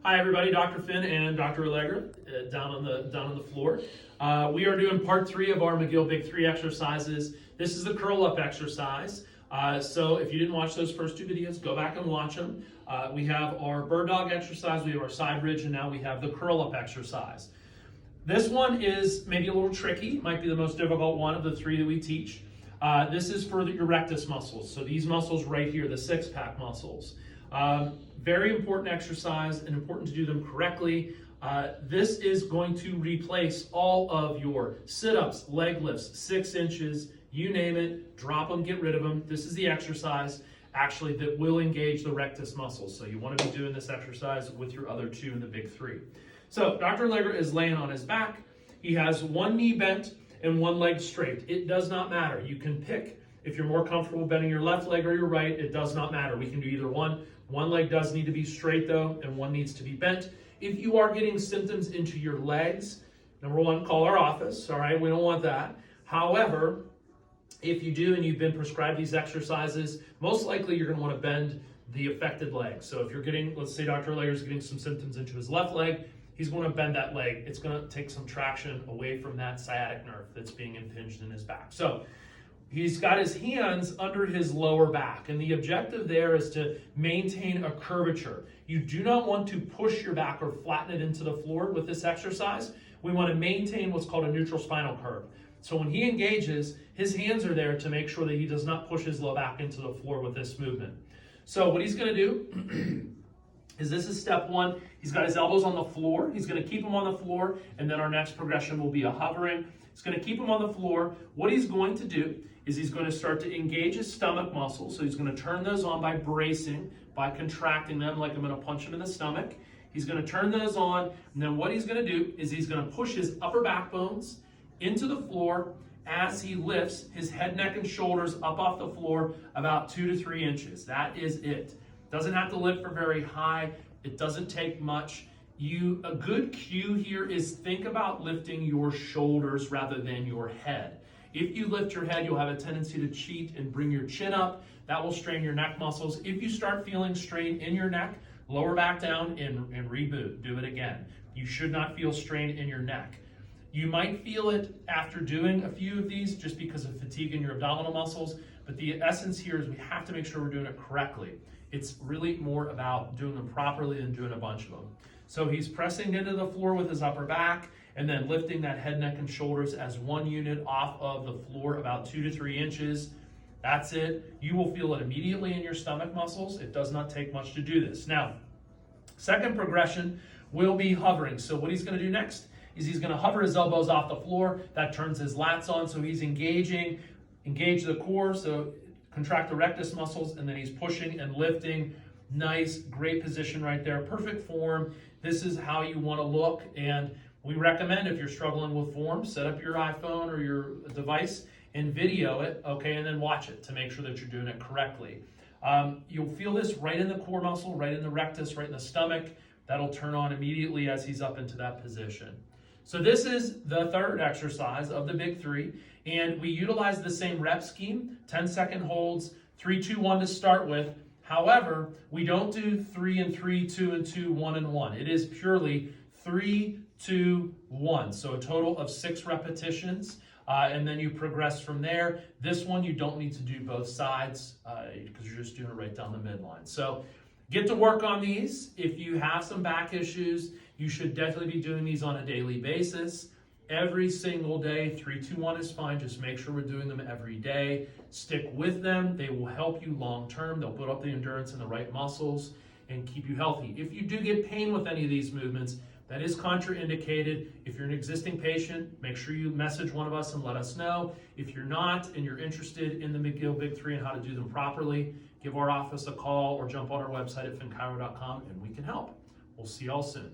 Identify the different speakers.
Speaker 1: Hi everybody, Dr. Finn and Dr. Allegra down on the floor. We are doing part 3 of our McGill Big 3 exercises. This is the curl up exercise. So if you didn't watch those first 2 videos, go back and watch them. We have our bird dog exercise, we have our side bridge, and now we have the curl up exercise. This one is maybe a little tricky, might be the most difficult one of the 3 that we teach. This is for your rectus muscles. So these muscles right here, the 6-pack muscles. Very important exercise and important to do them correctly. This is going to replace all of your sit-ups, leg lifts, 6 inches, you name it, drop them, get rid of them. This is the exercise actually that will engage the rectus muscles. So you want to be doing this exercise with your other 2 in the big 3. So Dr. Allegra is laying on his back. He has one knee bent and one leg straight. It does not matter. You can pick. If you're more comfortable bending your left leg or your right, it does not matter. We can do either one. One leg does need to be straight though, and one needs to be bent. If you are getting symptoms into your legs, number 1, call our office, all right? We don't want that. However, if you do and you've been prescribed these exercises, most likely you're gonna wanna bend the affected leg. So if you're getting, let's say Dr. Allegra's getting some symptoms into his left leg, he's gonna bend that leg. It's gonna take some traction away from that sciatic nerve that's being impinged in his back. So he's got his hands under his lower back, and the objective there is to maintain a curvature. You do not want to push your back or flatten it into the floor with this exercise. We want to maintain what's called a neutral spinal curve. So when he engages, his hands are there to make sure that he does not push his low back into the floor with this movement. So what he's going to do is, this is step 1. He's got his elbows on the floor. He's going to keep them on the floor, and then our next progression will be a hovering. He's going to keep them on the floor. What he's going to do is he's going to start to engage his stomach muscles. So he's going to turn those on by bracing, by contracting them like I'm going to punch him in the stomach. He's going to turn those on, and then what he's going to do is he's going to push his upper back bones into the floor as he lifts his head, neck, and shoulders up off the floor about 2 to 3 inches. That is it. Doesn't have to lift for very high. It doesn't take much. A good cue here is think about lifting your shoulders rather than your head. If you lift your head, you'll have a tendency to cheat and bring your chin up. That will strain your neck muscles. If you start feeling strain in your neck, lower back down and reboot. Do it again. You should not feel strain in your neck. You might feel it after doing a few of these just because of fatigue in your abdominal muscles, but the essence here is we have to make sure we're doing it correctly. It's really more about doing them properly than doing a bunch of them. So he's pressing into the floor with his upper back and then lifting that head, neck, and shoulders as one unit off of the floor about 2 to 3 inches. That's it. You will feel it immediately in your stomach muscles. It does not take much to do this. Now, second progression will be hovering. So what he's going to do next is he's going to hover his elbows off the floor. That turns his lats on, so he's engage the core, so contract the rectus muscles, and then he's pushing and lifting. Nice, great position right there, perfect form. This is how you want to look, and we recommend if you're struggling with form, set up your iPhone or your device and video it, okay, and then watch it to make sure that you're doing it correctly. You'll feel this right in the core muscle, right in the rectus, right in the stomach. That'll turn on immediately as he's up into that position. So this is the third exercise of the big 3, and we utilize the same rep scheme, 10-second holds, 3, 2, 1 to start with. However, we don't do 3 and 3, 2 and 2, 1 and 1. It is purely 3, 2, 1. So a total of 6 repetitions, and then you progress from there. This one, you don't need to do both sides because you're just doing it right down the midline. So get to work on these. If you have some back issues, you should definitely be doing these on a daily basis. Every single day, 3, 2, 1 is fine. Just make sure we're doing them every day. Stick with them. They will help you long term. They'll put up the endurance in the right muscles and keep you healthy. If you do get pain with any of these movements, that is contraindicated. If you're an existing patient, make sure you message one of us and let us know. If you're not and you're interested in the McGill Big 3 and how to do them properly, give our office a call or jump on our website at finchiro.com and we can help. We'll see y'all soon.